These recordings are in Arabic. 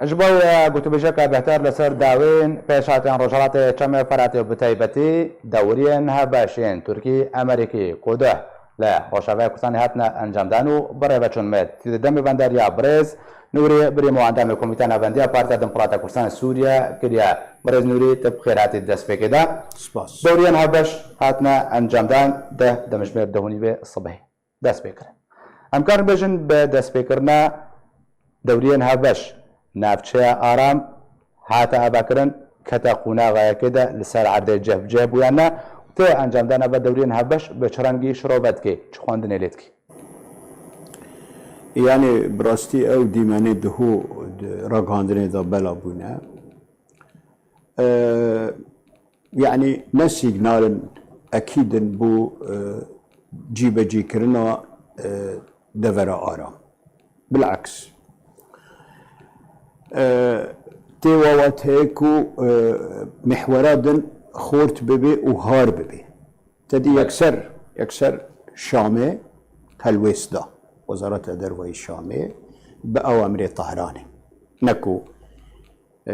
جبوي قلت بجاك بهتر لسر داوين بيشاتين رجالات چم فراتي بتايبتي دورينها باشين تركي امريكي قوده لا روشاوي كساني هاتنا انجام دانو بري بچون مد دم بندريا بريز نوري بريمو عندما كوميتانا بنديا بارتا دمقراطا كردستان سوريا كريا بريز نوري تبخيرات الدس بكدا دورينها باش هاتنا انجام دان ده دمجمير دهوني به الصبح دس بكر امكان بجن بدس بكرنا دورينها باش نافچه آرام هاتا اباکرن کتا قونا غایا کده لسر عرض جب ویانا ته انجام دانا با دورین هبش به چرنگی شروبت که چه خواندن لیت کی يعني براستي او ديماني دهو راغاندني دا بلا بونا يعني ما سيجنال اكيد بو جيبه جي كرنا دفر آرام بالعكس تيوات هيكو محورات خورت ببي وهار ببي تدي يكسر شامي هالويسدا وزارة الدروي الشامي بأوامر طهراني نكو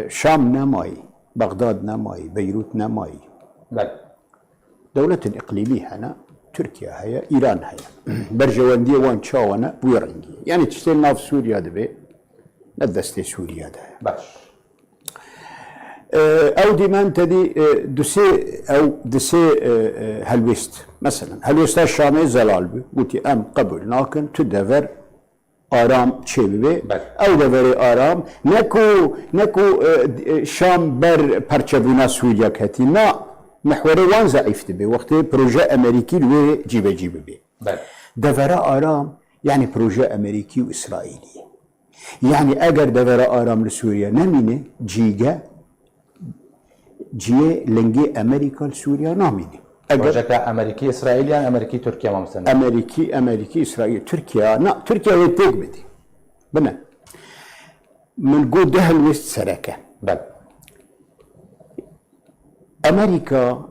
شام نماي بغداد نماي بيروت نماي دولة إقليمية هنا تركيا هي إيران هي برجواندية وان شاوانا بويرنجي يعني تشتغل ناف سوريا دبي ندستي سوريا ده باش او ديمان تدي دسي هلويست مثلا هلويست الشامي زلال بي قلتي ام قبل لكن تدفر آرام تشيبي او دفر آرام نكو شام بر پرچبونا سوريا كتي نا محور وان ضعيف تبي وقت بروجي امريكي لوي جيبه بي دفر آرام يعني بروجي امريكي واسرائيلي يعني اگر دفر آرام لسوريا نمينه جي لنجي امريكا لسوريا نامينه بروجيكا امريكي اسرائيل يعني امريكي تركيا ما مثلا امريكي اسرائيل تركيا نا تركيا ويتوك بدي بنا من قود ده الوست سركه بل امريكا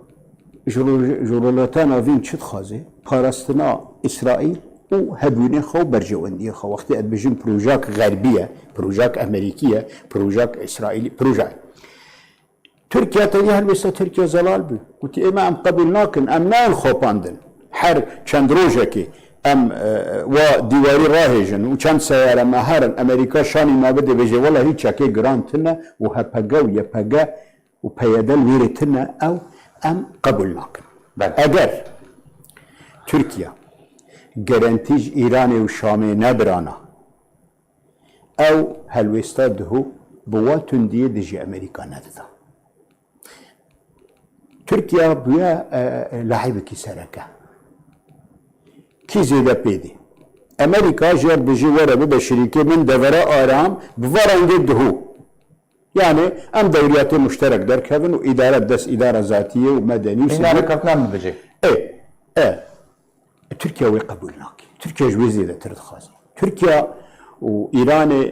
جرولاتانا فين تشد خازي بارستنا اسرائيل وهبوني خو برجواندي خو وقت بجن بروجاك غربيه بروجاك امريكيه بروجاك اسرائيلي بروجاك تركيا تجاه الوسط تركيا زلال بي قلت إما أم قبلناكن أم نان خوباندن حر چند روجكي أم وديواري راهجن وچند سيارة مهارن أمريكا شاني ما بده بيجي والله هيك كي جرانتنا وهبقا ويبقا وبيدل ويرتنا أو أم قبلناكن أجر تركيا جرانتيج إيراني وشامي نبرانا أو هالوسط دهو بواتن دي دجي أمريكا نددا تركيا بيا لعيبة كي سركة كي زيادة بيدي أمريكا جار بيجي ورا بشركة من دفراء آرام بفرنج دهو يعني أم دوريات مشترك در كفن وإدارة دس إدارة ذاتية ومدنية إدارة كفنان بيجي تركيا ويقبلناك تركيا جوزي ذا ترد خازن تركيا وإيران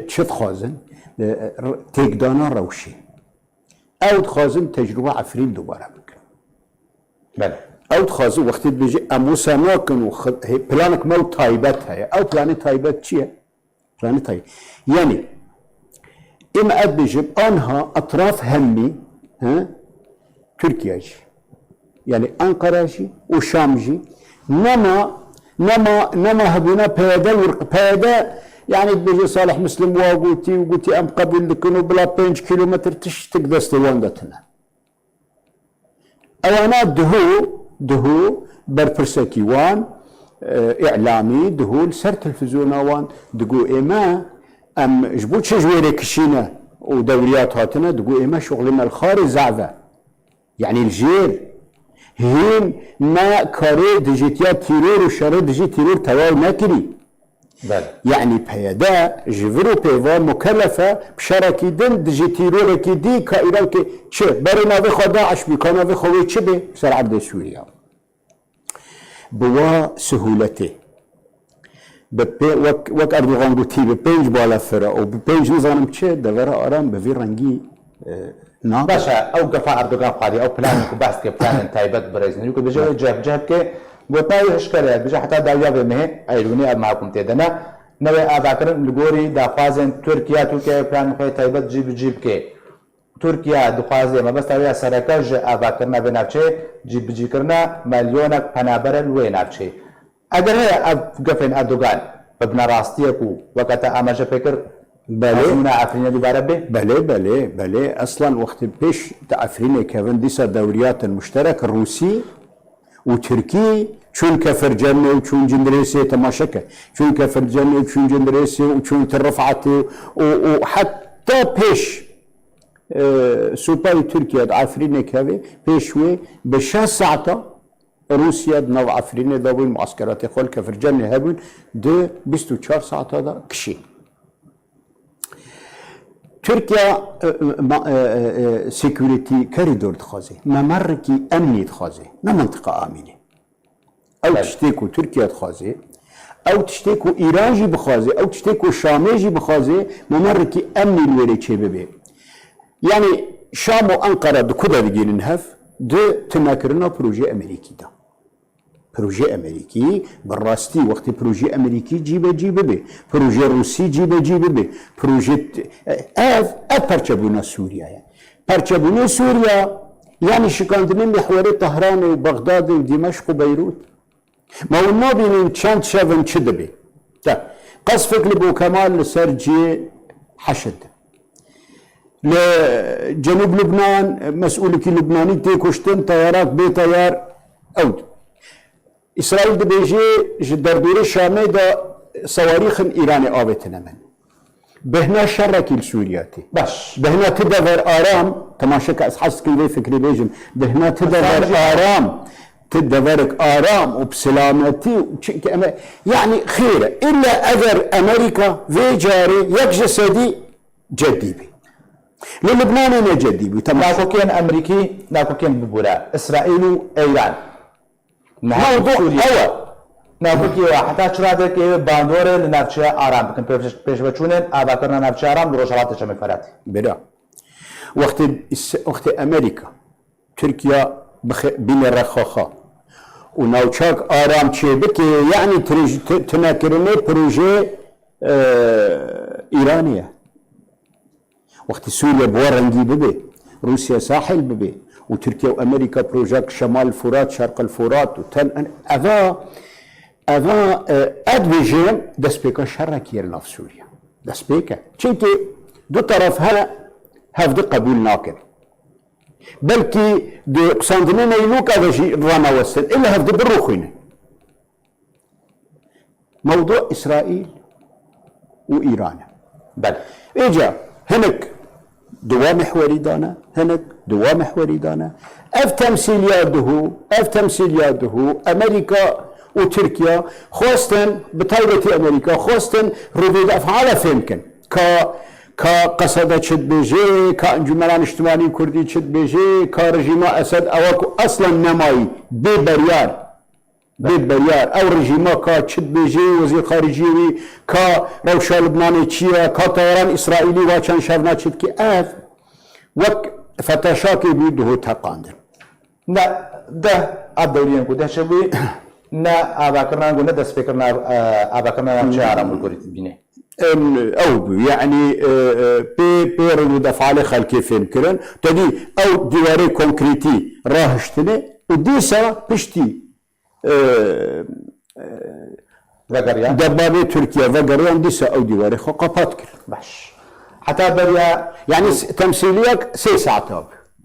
تشد خازن تيقدانا روشي او تخازن تجربه عفرين دوباره بكن بله او تخازن وقت بيجي اموسا ناكن بلانك مو تايبت هي او بلان تايبت چيه بلان تايب يعني اما ادبجب انها اطراف همي ها تركيا جي يعني انقره جي وشام جي نما هبونا بيدل ورق بيدا يعني بيجي صالح مسلم وقلتي ام قبل لكنه بلا 5 كيلومتر تقدر استواندتنا اوانا دهو برفرسكي وان اعلامي دهو سر تلفزيون وان دقو ايما ام جبوت شجويري كشينا ودوريات هاتنا دقو ايما شغلنا الخارج زعفه يعني الجير هين ما كاري ديجيتيا تيرور وشاري ديجي تيرور تواي ناكري يعني بيدا جفرو بيفا مكلفة بشاركي دن دجي تيروركي دي كايراكي چه برنا في داعش بكانا في خوي چه بي سر عبد سوريا بوا سهولته وك اردوغان قلتي ببينج بالا فرا او ببينج نظام چه دورا آرام بفي رنگي نام باشا او قفا اردوغان قادي او بلانك وباست كي بلان تايبت بريزني يقول بيجي جاب كي وطاي هشكله بيجي حتى داويا بمه ايروني معكم تيدنا نوێ ئاگاکردن لە گۆری داخوازن تورکیا پلان خۆی تایبەت جی بکێ تورکیا دخوازێ مەبەستاوەیە سەرەکە ژە ئاگاکردنا بە ناوچێ جیبجیکردنا مەلیۆنێک پەنابەرە لێ ناوچێ ئەگەر هەیە گەفێن ئەردوگان بە بنەڕاستیەک و وەکەتە ئاماژە پێکرد بەلێ عفرینە دووبارە بێ بله اصلا وقت پیش عفرینه کەون دیسا دەوریات مشترک روسی و ترکی چون كفرجاني وچون جندريسي تماشكه چون كفرجاني وچون جندريسي وچون ترفعتي وحتى بيش سوباي تركيا عفرينه كافي بيشوي بشا ساعته روسيا نو عفرينه دوي معسكرات خول كفرجاني هبون دو 24 ساعه دا كشي تركيا سيكوريتي كاريدور تخازي ممركي امني تخازي ما منطقه امنه او تشتكو تركيا تخازي او تشتكو ايران جي بخازي او تشتكو شامي جي بخازي ممركي امني الوري تشببي يعني شام وانقره دكودا بيجين هف دو تناكرنا بروجي امريكي ده بروجي امريكي بالراستي وقت بروجي امريكي جيبه بي بروجي روسي جيبه بي بروجي برشبونا سوريا يعني برشبونا سوريا يعني شكاندنين محوري طهران وبغداد ودمشق وبيروت ما هو النوبي من تشانت شافن تشدبي قصفك لبو كمال لسرجي حشد لجنوب لبنان مسؤولك لبناني تيكوشتن طيارات بي طيار اود اسرائيل دبيجي جدردوري شامي دا صواريخ ايراني آبتنا من بهنا شرك لسورياتي باش بهنا تدبر آرام تماشك أصحاس كل فكري بيجن بهنا تدبر آرام تدبرك آرام وبسلامتي يعني خير إلا أجر أمريكا في جاري يكجسدي جديبي للبنان جديبي ناكو كين أمريكي ناكو كين ببولا إسرائيل وإيران موضوع أول ناوکی حتی چرادێک باندۆرە لە ناوچەیە ئارام بکەن پێشبەچوونێن ئاباکردنە ناوچەی ئارام لە ڕۆژهەڵاتی چەمەی فەراتی بلا وقت أمريكا تركيا بين رخاخا وناوچاك آرام تشيبكي يعني تناكرني بروجي إيرانية وقت سوريا بورنجي ببي روسيا ساحل ببي وتركيا وأمريكا بروجاك شمال الفرات شرق الفرات وتن أذا أدويجين دسبيكا شركير ناف سوريا دسبيكا چونكي دو طرف هفد قبول ناكر بلكي دو قساندنين يلوك هذا شيء رانا وسط إلا هفد بروخين موضوع إسرائيل وإيران بل إجا هنك دوا محوري دانا هنك دوا محوري دانا اف تمثيلياته امريكا وتركيا خوستن بطيبة امريكا خوستن ردود افعال فيمكن كقصدة شد بيجي كانجملان اجتماعي كردي شد بيجي كرجيم اسد اوكو اصلا نماي ببريار او رجيم كشد بيجي وزير خارجي كروشا لبناني تشيا كطيران اسرائيلي واشان شافنا شد كي اف وك فتشاكي بيده تقاندر نا ده الدوريين كده شبي نا أباكرنا قلنا ده سبيكرنا أباكرنا نمشي عرام الكوريت بينه أو يعني بيرلو دفعالي خلكي فين كرن تدي أو ديواري كونكريتي راهشتني وديسا بشتي وغريان دبابي تركيا وغريان ديسا أو ديواري خقابات كرن باش حتى بريا يعني تمثيليك 6 ساعات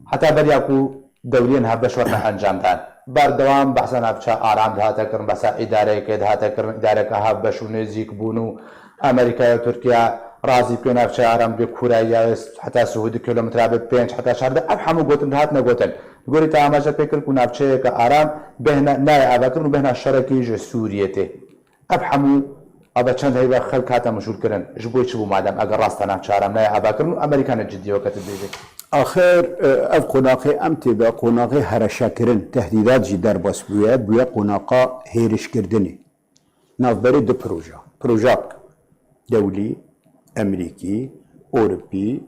حتى بريا كو دوريين هذا شوطنا أنجام دان بردوام بحثنا بشا آرام دهاتا كرن بس إدارة كدهاتا كرن إدارة كهاب بشو نزيك بونو أمريكا وتركيا رازي بينا بشا آرام بكوريا حتى سعودي كيلومتر ببينش حتى شهر ده أفهمو قوتن دهاتنا قوتن يقولي تاماجا بيكر كنا بشا كآرام بهنا ناي أباكرن وبهنا الشركي جو سوريته أفهمو أبا چند هيبا خلق هاتا مشهور كرن جبوي چبو مادام اگر راستانا چارم ناي أباكرن أمريكا نجدي وكتب بيجي آخر اف قناقي امتدا قناقي هرشا كرن تهديدات جي در بس بويا قناقا هيرش كردني نافبري دو بروجاك دولي امريكي اوروبي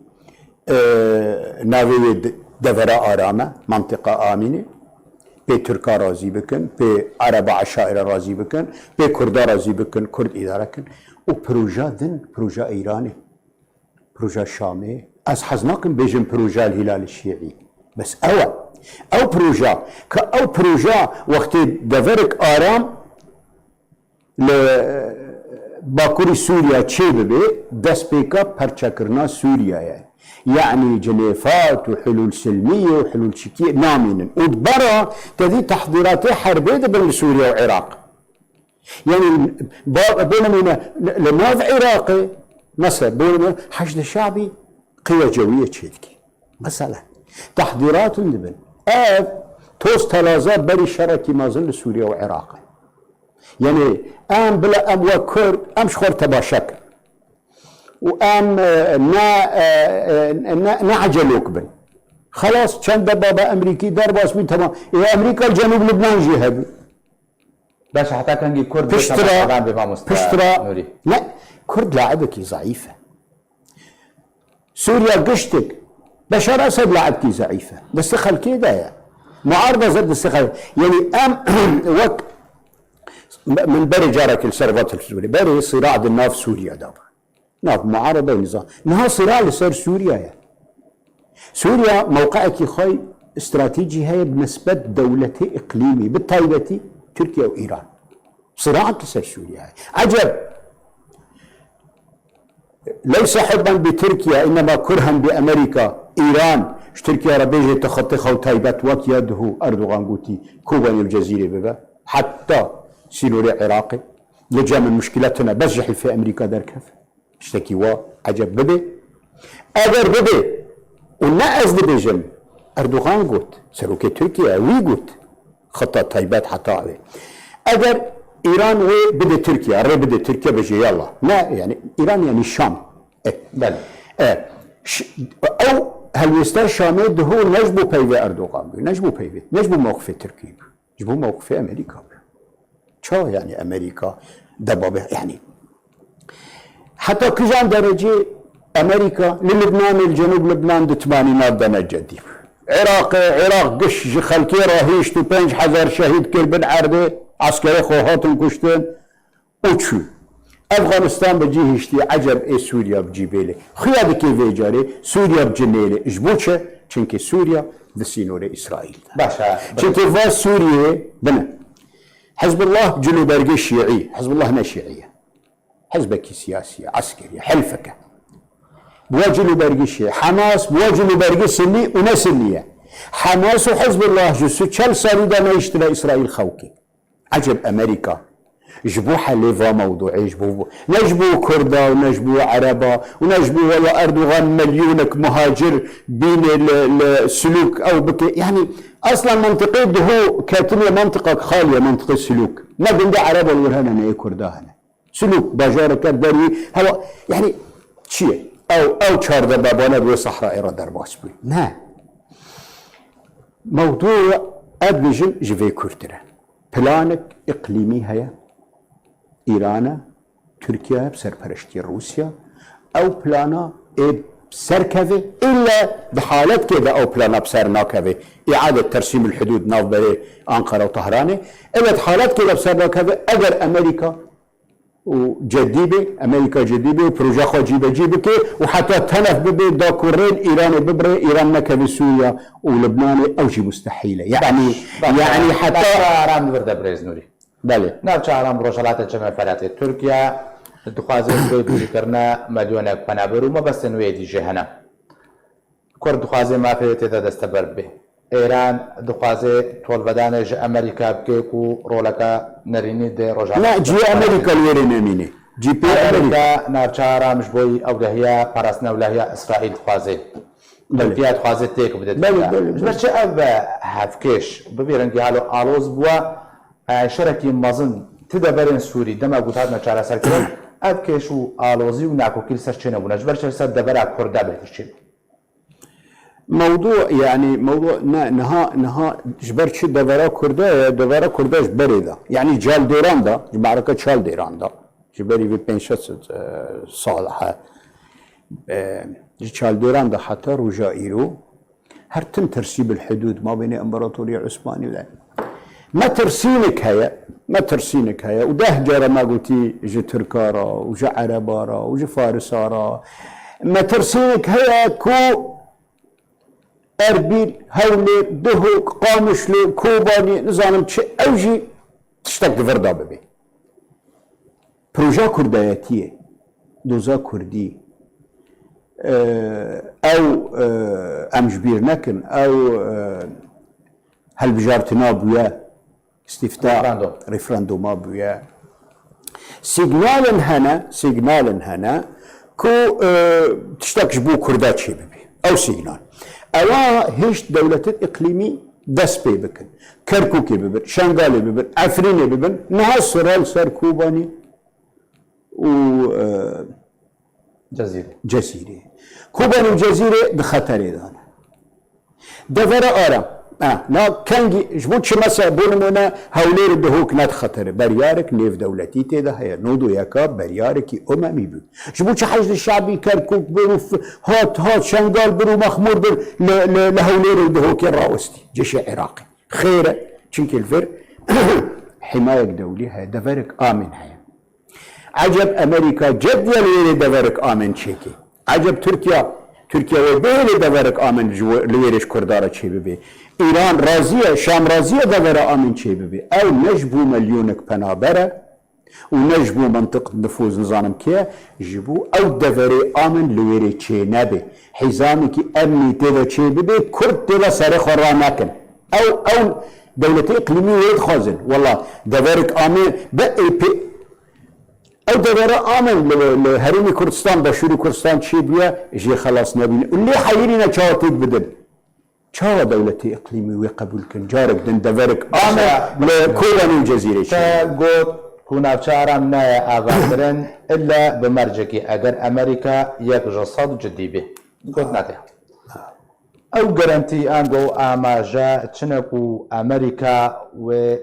ناوي دفرا آرامة منطقة آمنة بي تركا راضي بكن، بي عرب عشائر راضي بكن، بي كردا راضي بكن، كرد إدارة كن، وبروجا ذن بروجا إيراني، بروجا شامي، أز حزناكم بيجن بروجا الهلال الشيعي، بس أو بروجا وقت دفرك آرام باكوري سوريا تشي ببي دست بيكا برشاكرنا سوريا يعني جنيفات وحلول سلمية وحلول شكية نامين وبرا تذي تحضيرات حربية بين سوريا وعراق يعني بينما لناف عراقي مثلا بينما حشد الشعبي قوى جوية تشيلكي مثلا تحضيرات النبن توست تلازات بري شركي ما زل سوريا وعراق يعني بلا وكر شخور تباشك وام نعجلوك بن خلاص كان بابا امريكي دار باسمي تمام يا امريكا الجنوب لبنان جهبي باش حتى كان كرد بشترى لا كرد لاعبك ضعيفه سوريا قشتك بشار اسد لاعبك ضعيفه بس خل كده يعني معارضه ضد السخاء يعني وقت من بري جارك السرفات السوري بري صراع الناف سوريا دابا ناف معارضه ونظام نها صراع لسر سوريا يعني. سوريا موقعك خاي استراتيجي هي بنسبة دولتي اقليمي بالطايبة تركيا وايران صراع لسر سوريا يعني. عجب ليس حبا بتركيا انما كرها بامريكا ايران تركيا ربيجي تخطيخه وتايبات وك يده اردوغان قوتي كوباني الجزيره ببا حتى سينوري عراقي لجا من مشكلتنا بزحي في امريكا دركف اشتكي وا عجب ببي اگر ببي ونأز بيجن اردوغان قوت سروكي تركيا وي قوت خطة تايبات حتى عليه اگر ايران وي بدي تركيا ري بدي تركيا بجي يلا لا يعني ايران يعني الشام بل او هالويستر شامي هو نجبو بيفي اردوغان نجبو موقف تركيا نجبو موقف امريكا شو يعني امريكا دبابه يعني حتى كجان درجه امريكا للبنان الجنوب لبنان الثمانينات دنا جدي عراق قش خلكي راهيش تو 5000 شهيد كل بن عربي عسكري خوهاتن كشتن وشو افغانستان بجي هشتي عجب اي سوريا بجيبيلي خيادة كيف جاري سوريا بجنيلي جبوتشه چونكي سوريا دسينوري اسرائيل باشا چونكي فاس سوريا بنا حزب الله جنوب برقي شيعي حزب الله ما شيعية حزبك سياسية عسكرية حلفك بواجه برقي شيعي حماس بواجه برقي سني ونا سنية حماس وحزب الله جسو تشال ساريدا ما يشترى اسرائيل خوكي عجب امريكا جبو حليفا موضوعي نجبو كردا ونجبو عربا ونجبو ولا اردوغان مليونك مهاجر بين السلوك او بك يعني اصلا منطقه هو كاتميه منطقه خاليه منطقه السلوك ما بين عربا ولا هنا كردا هنا سلوك باجارك داري هو يعني شيء او تشارد بابانا بصحراء رادر باسبي لا موضوع ادفيجن جيفي كورترا بلانك اقليمي هيا ايران تركيا بسرپرشتی روسيا او بلانا بسركفي الا بحالت كده او بلانا بسر ناكفي اعادة ترسيم الحدود ناف بري انقرة وطهراني الا بحالت كده بسر ناكفي اگر امريكا وجديبه امريكا جديبه بروجا خو جيبه وحتى تنف ببي داكورين ايران ببري ايران نكفي سوريا ولبنان او شي مستحيله يعني حتى رام برده بريز نوري بله ناوچاران ڕۆژهەڵاتە جەمەفەرەتی تورکیا دخوازێت بۆی دروستکردنە مەلیۆنێک پەنابەر و مەبەستە نوێی دیژە هەنا کورد دخوازێ مافێ تێدا دەستەبەر بێ ئێران دخوازێ تۆڵبەدانێ ژە ئەمریکا بکەیت و ڕۆڵەکە نەرینی دێ ڕۆژهەڵات لا جي امريكا الويري نميني جي بي ئەمریکا ناوچارامش بۆی ئەو لەهەیە پاراستنە و لەهەیە ئیسرائیل دخوازێت تورکیا دخوازێت تێک بدێت بەچێ ئەو بە هەفکێش ببێرەنگی هەڵۆ ئاڵۆز بووە شركي مازن تدبرين سوري دما قطعات نشارة سركرين أبكيشو آلوزي وناكوكيل سرچينه بونج برشة سر دبرا كردا بهشين موضوع يعني موضوع نها جبرش دبرا كردا جبري دا يعني جال ديران دا معركة شال ديران دا جبري في بنشات صالحة جال ديران دا حتى رجائيرو هر تم ترسيب الحدود ما بين امبراطورية عثمانية ما ترسينك هيا وده جارة ما قلتي جي تركارا وجي عربارا وجي فارسارا ما ترسينك هيا كو اربيل هولي دهوك قامشلي كوباني نظام تشي اوجي تشتاق دفردا ببي بروجا كرداياتية دوزا كردي او امجبير نكن او هل بجارتنا بويا استفتاء ريفرندوم بويا سيجنال هنا كو تشتاق جبو كردات شي ببي او سيجنال اوا هيش دولة اقليمي دس بي بكن كركوكي ببن شنغالي ببن عفريني ببن نهار سرال سر كوباني و جزيرة كوباني وجزيرة بخطر دانا دفر آرام نا كانجي جبوتش مسا بونمونا هولير دهوك نات خطر بريارك نيف دولتي تيدا هيا نودو يكا برياركي أممي بو جبوتش حشد الشعبي كركوك برو هات شنغال برو مخمور بر لهولير دهوك الراوستي جيش عراقي خيرة چنك الفر حماية دولي هيا دفرك آمن هيا عجب أمريكا جد يلي دفرك آمن شيكي عجب تركيا وبيلي دفرك آمن لويرش كردارة شي ببي إيران رازية شام رازية دفر آمن شي ببي أو نجبو مليونك بنابرة ونجبو منطقة نفوذ نظام كيا جبو أو دفري آمن لويري شي نبي حزامي كي أمني تيدا شي ببي كرد تيدا سارخ راناكن أو دولتي إقليمية ويد خازن والله دفرك آمن او دورة آمن لهرمي كردستان بشوري كردستان شي بيا جي خلاص نبين اللي حيرينا چاوتيد بدن چاوا دولتي اقليمي ويقبول كن جارك دن دورك آمن لكولاني الجزيرة تا قوت كوناوچا آرام نايا آغادرن إلا بمرجكي اگر أمريكا يك جصد جدي به قوت ناتيها او قرنتي انگو آماجا چنكو أمريكا و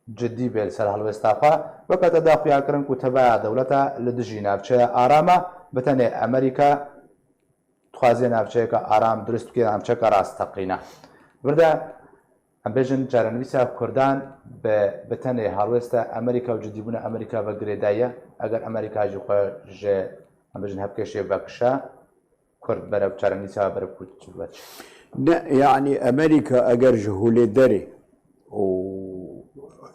جدي بيل سر هالوستافا وقت داخل كرن كتبا دولتا لدجي نافچه آراما بتنه أمريكا تخوازي نافچه که آرام درست که نافچه که راست تقرينا برده ام بيجن جارنويسا كردان بتنه هالوستا أمريكا وجدي بنا أمريكا وغريدايا اگر أمريكا جو خوش ام بيجن هبكشي بكشا كرد برب جارنويسا برب كتباتش يعني أمريكا اگر جهولي داري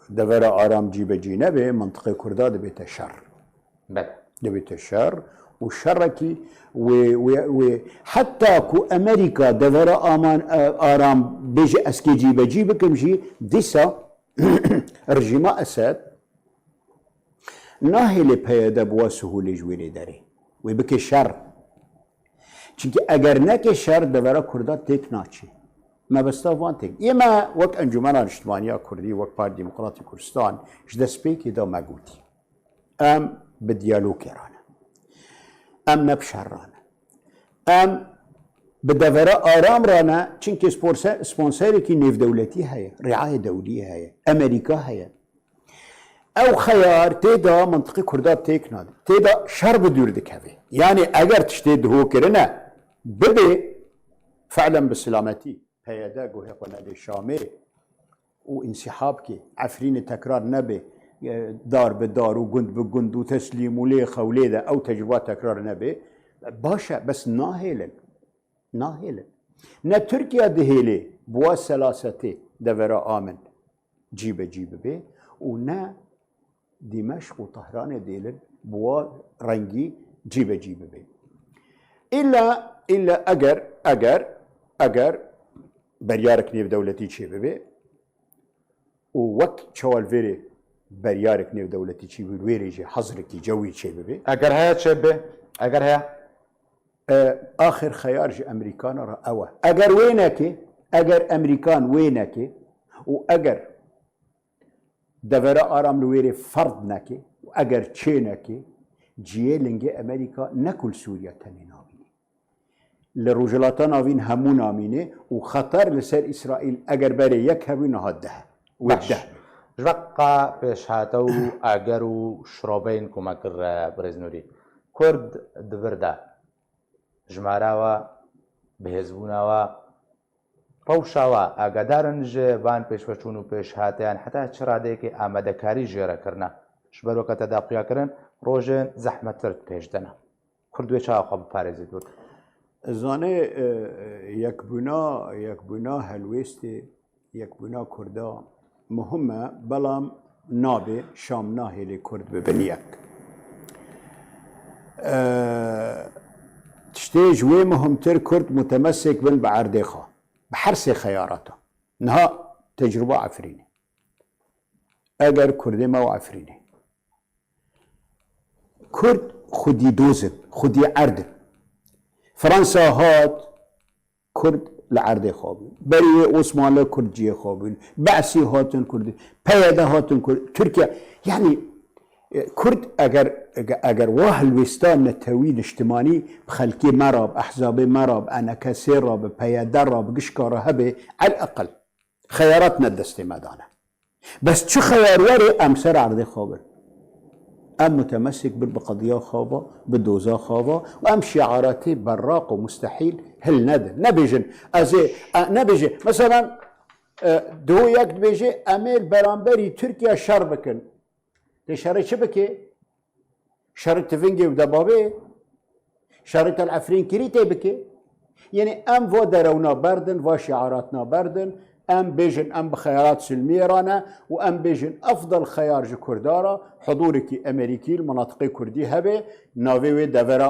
دفر آرام جيب جينبه منطقة كرداد دبيت الشر دبيت الشر والشركي وحتى كو أمريكا دفر آرام بيجي أسكي جيب كمجي ديسا رجيما أسد ناهي لبهيدا بوا سهولي جويني داري ويبكي الشر چونكي اگر نكي الشر دفر كرداد تيك ناتشي ما بستافانتك إما وقت أنجمن الاجتماعية كردي وقت بار ديمقراطي كردستان جدس بيكي دا ما قلتي أم بديالوكي رانا أم نبشر رانا أم بدفراء آرام رانا چنك سبونساري كي نيف دولتي هيا رعاية دولية هيا أمريكا هيا أو خيار تيدا منطقي كردات تيكناد تيدا شر بدوردك هذي يعني أجر تشتيد هو كرنا بدي فعلا بالسلامتي هيدا جوه قناة الشامي وانسحابك عفرين تكرار نبي دار بدار وجند بجند وتسليم وليخة وليدة أو تجربات تكرار نبي باشا بس ناهيلن نا تركيا دهيلي بوا سلاستي دفرا آمن جيب بي ونا دمشق وطهران ديلن بوا رنجي جيب بي إلا أجر بريارك نيف دولتي شي ببي ووقت شوال فيري بريارك نيف دولتي شي ويري جي حظركي جوي شي ببي اگر هيا تشبه اگر هيا اخر خيار جي امريكان رأوا اگر وينكي اگر امريكان وينكي واگر دفرا آرام لويري فرض نكي واگر تشينكي جيه لنجي امريكا نكل سوريا تنينا لرجلاتنا وين همون آمينه وخطر لسر إسرائيل أجر بري يك هبين هده وده جبقة بيش هاتو أجرو شرابين كما كر برزنوري كرد دفردا جماراوا بهزبوناوا پەوشاوە ئاگادارن ژێ بان پێشوەچوون و پێشهاتیان حتا چ ڕادەیەکی ئامادەکاری ژێرەکردە ژبەرۆکە تەداقیاکردن ڕۆژێن زەحمەتتر پێشدەنا کوردوێ چاوەخوا بپارێزیت دوور زانێ یەکبوونا هەلوێستێ یەکبوونا کووردا مهمە بەڵام نابێ شام ناهێلێ کورد ببن یەک تشتێ ژوێ مهمتر کورد متمسك بن بە عەردێخوا بە هەر سێ خەیاراتە نها تجربە عەفرینێ ئەگەر کوردێ ماوە عەفرینێ کورد خودی دۆزن خودی عەردن فرەنسا هات کورد لە عەردێخوا بوون بەریێ عوسمانلە کوردجیە خوا بوون بەعسی هاتن کوردی پەیەدە هاتن کورد تورکیا یعنی کورد ئەگەر وا هەلوێستان نەتەوی نیشتمانی خەلکی مەرا ئەحزابێ مەرا ئەنەکەسێ ڕا بە پەیەدە ڕا بە گشتکارە هەبێ عەلئەقل خەیارات نەدەستێ مەدانە بەس چ خەیاروەرێ ئەم سەر عەردێخوا بن ئەم متمسك بن بقضية خابة بدوزا خابة وأم شعاراتي براق ومستحيل هل ندى نبيجن أزي نبيجي مثلا دو يك بيجي أمير برامبري تركيا شربكن تشاري شبكي شاري تفنجي ودبابي شاري العفرين كريتي بكي يعني أم فو درونا بردن وشعاراتنا بردن أم بيجن أم بخيارات سلمية رانا وأم بيجن أفضل خيار جو كردارا حضورك أمريكي المناطق كردي هبه ناوي دفرا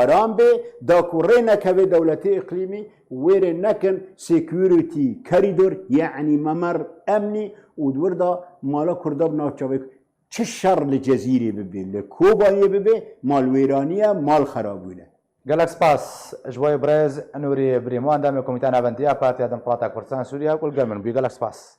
آرام بي داكو رينك هبه دولتي إقليمي ويري نكن سيكوريتي كاريدور يعني ممر أمني ودوردا مالا كردا بناوچاوك چه شر لجزيري ببين لكوباني ببين مال ويرانية مال خرابونه گەلک سپاس ژوای برێز نووری بریمان دامی کۆمیتە ناوەندیە پارتیا دموکراتە کوردستان سووریا گوڵگەمن بووی گەلک سپاس